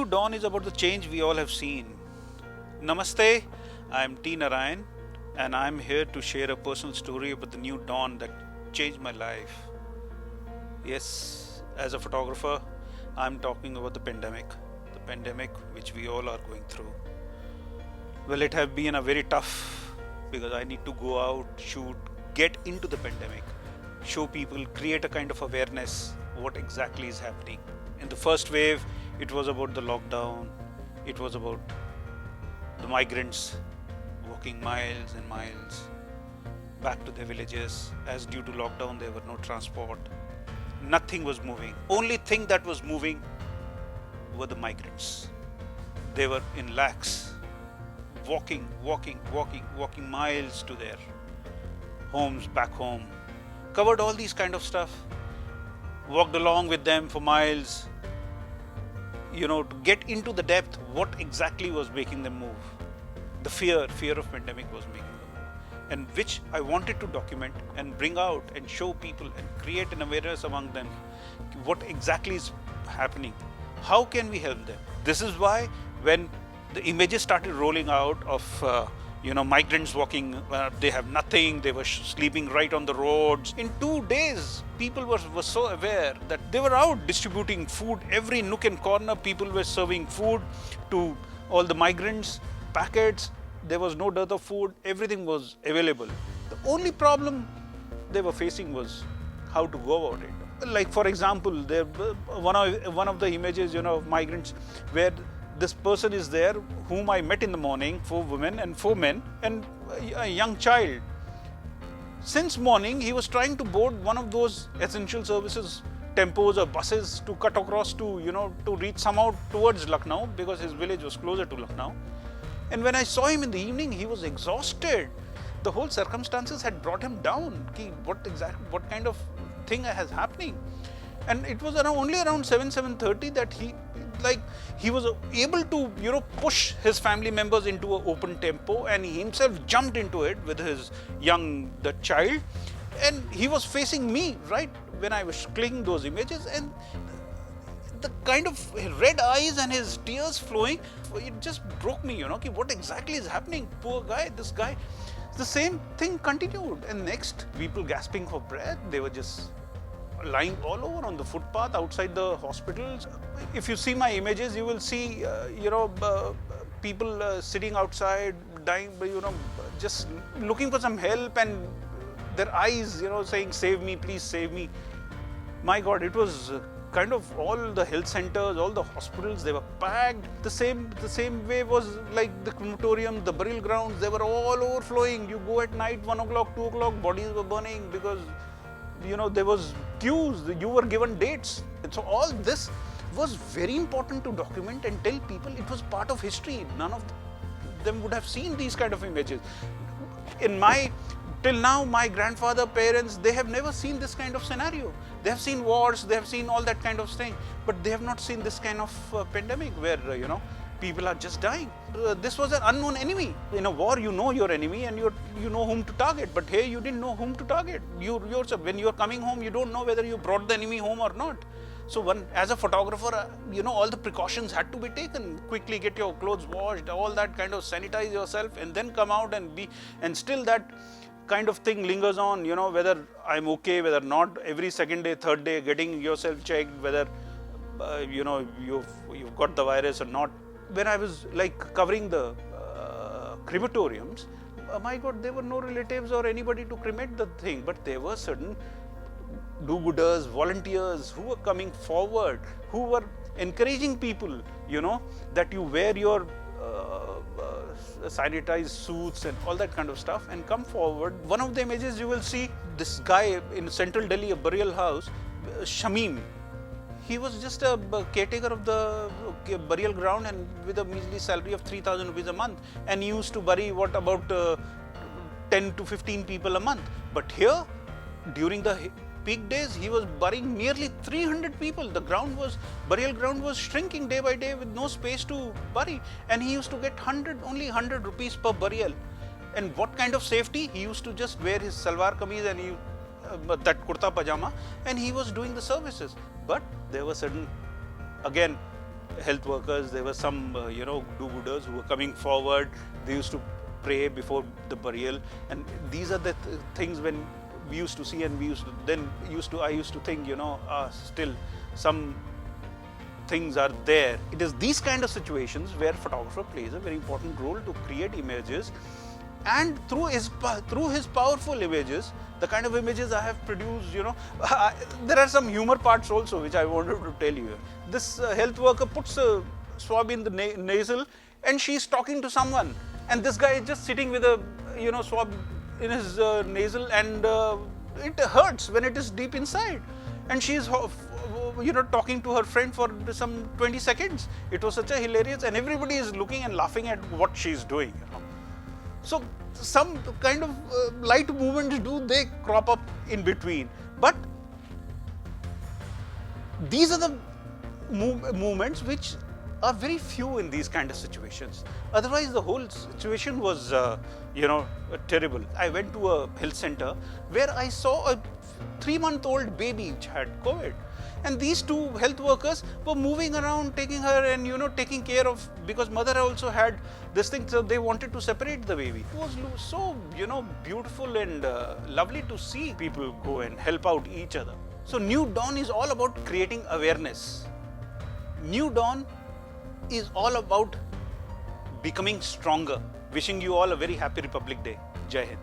new dawn is about the change we all have seen. Namaste, I am T. Narayan, and I am here to share a personal story about the new dawn that changed my life. Yes, as a photographer, I am talking about the pandemic which we all are going through. Well, it has been a very tough because I need to go out, shoot, get into the pandemic, show people, create a kind of awareness what exactly is happening. In the first wave, it was about the lockdown, it was about the migrants walking miles and miles back to their villages, as due to lockdown there were no transport, nothing was moving. Only thing that was moving were the migrants. They were in lakhs, walking miles to their homes back home, covered all these kind of stuff, walked along with them for miles, to get into the depth what exactly was making them move. The fear of pandemic was making them move, and which I wanted to document and bring out and show people and create an awareness among them what exactly is happening. How can we help them? This is why when the images started rolling out of migrants walking, they have nothing, they were sleeping right on the roads. In 2 days, people were so aware that they were out distributing food. Every nook and corner, people were serving food to all the migrants, packets. There was no dearth of food, everything was available. The only problem they were facing was how to go about it. Like, for example, one of the images, of migrants where this person is there whom I met in the morning, 4 women and 4 men and a young child. Since morning, he was trying to board one of those essential services tempos or buses to cut across to reach somehow towards Lucknow, because his village was closer to Lucknow. And when I saw him in the evening, he was exhausted. The whole circumstances had brought him down. What kind of thing is happening? And it was only around 7:30 that he was able to push his family members into an open tempo, and he himself jumped into it with his the child, and he was facing me right when I was clicking those images, and the kind of red eyes and his tears flowing, it just broke me, what exactly is happening? Poor guy, this guy. The same thing continued, and next, people gasping for breath, they were just lying all over on the footpath outside the hospitals. If you see my images, you will see, people sitting outside, dying, just looking for some help, and their eyes, saying, "Save me, please save me." My God, it was kind of all the health centers, all the hospitals, they were packed. The same way was like the crematorium, the burial grounds, they were all overflowing. You go at night, 1 o'clock, 2 o'clock, bodies were burning because there was queues, you were given dates. And so all this was very important to document and tell people it was part of history. None of them would have seen these kind of images. Till now, my grandfather, parents, they have never seen this kind of scenario. They have seen wars, they have seen all that kind of thing, but they have not seen this kind of pandemic where, people are just dying. This was an unknown enemy. In a war, you know your enemy and you know whom to target. But here, you didn't know whom to target. Yourself, when you're coming home, you don't know whether you brought the enemy home or not. So as a photographer, all the precautions had to be taken. Quickly get your clothes washed, all that kind of sanitize yourself, and then come out and still that kind of thing lingers on, whether I'm okay, whether not. Every second day, third day, getting yourself checked, whether, you've got the virus or not. When I was covering the crematoriums, my God, there were no relatives or anybody to cremate the thing, but there were certain do-gooders, volunteers who were coming forward, who were encouraging people, that you wear your sanitized suits and all that kind of stuff and come forward. One of the images you will see this guy in central Delhi, a burial house, Shamim. He was just a caretaker of the burial ground and with a measly salary of 3,000 rupees a month. And he used to bury about 10 to 15 people a month. But here, during the peak days, he was burying nearly 300 people. The burial ground was shrinking day by day with no space to bury. And he used to get only 100 rupees per burial. And what kind of safety? He used to just wear his salwar kameez and that kurta pajama, and he was doing the services. But there were certain, again, health workers, there were some do-gooders who were coming forward. They used to pray before the burial, and these are the things when we used to see, and I used to think, still some things are there. It is these kind of situations where photographer plays a very important role to create images, and through his powerful images, the kind of images I have produced, there are some humor parts also which I wanted to tell you. This health worker puts a swab in the nasal, and she's talking to someone, and this guy is just sitting with a swab in his nasal, and it hurts when it is deep inside, and she's talking to her friend for some 20 seconds. It was such a hilarious, and everybody is looking and laughing at what she's doing. So some kind of light movements they crop up in between, but these are the movements which are very few in these kind of situations. Otherwise, the whole situation was terrible. I went to a health center where I saw a 3-month-old baby which had COVID, and these two health workers were moving around, taking her and taking care of, because mother also had this thing, so they wanted to separate the baby. It was so beautiful and lovely to see people go and help out each other. So New Dawn is all about creating awareness. New Dawn is all about becoming stronger. Wishing you all a very happy Republic Day. Jai Hind.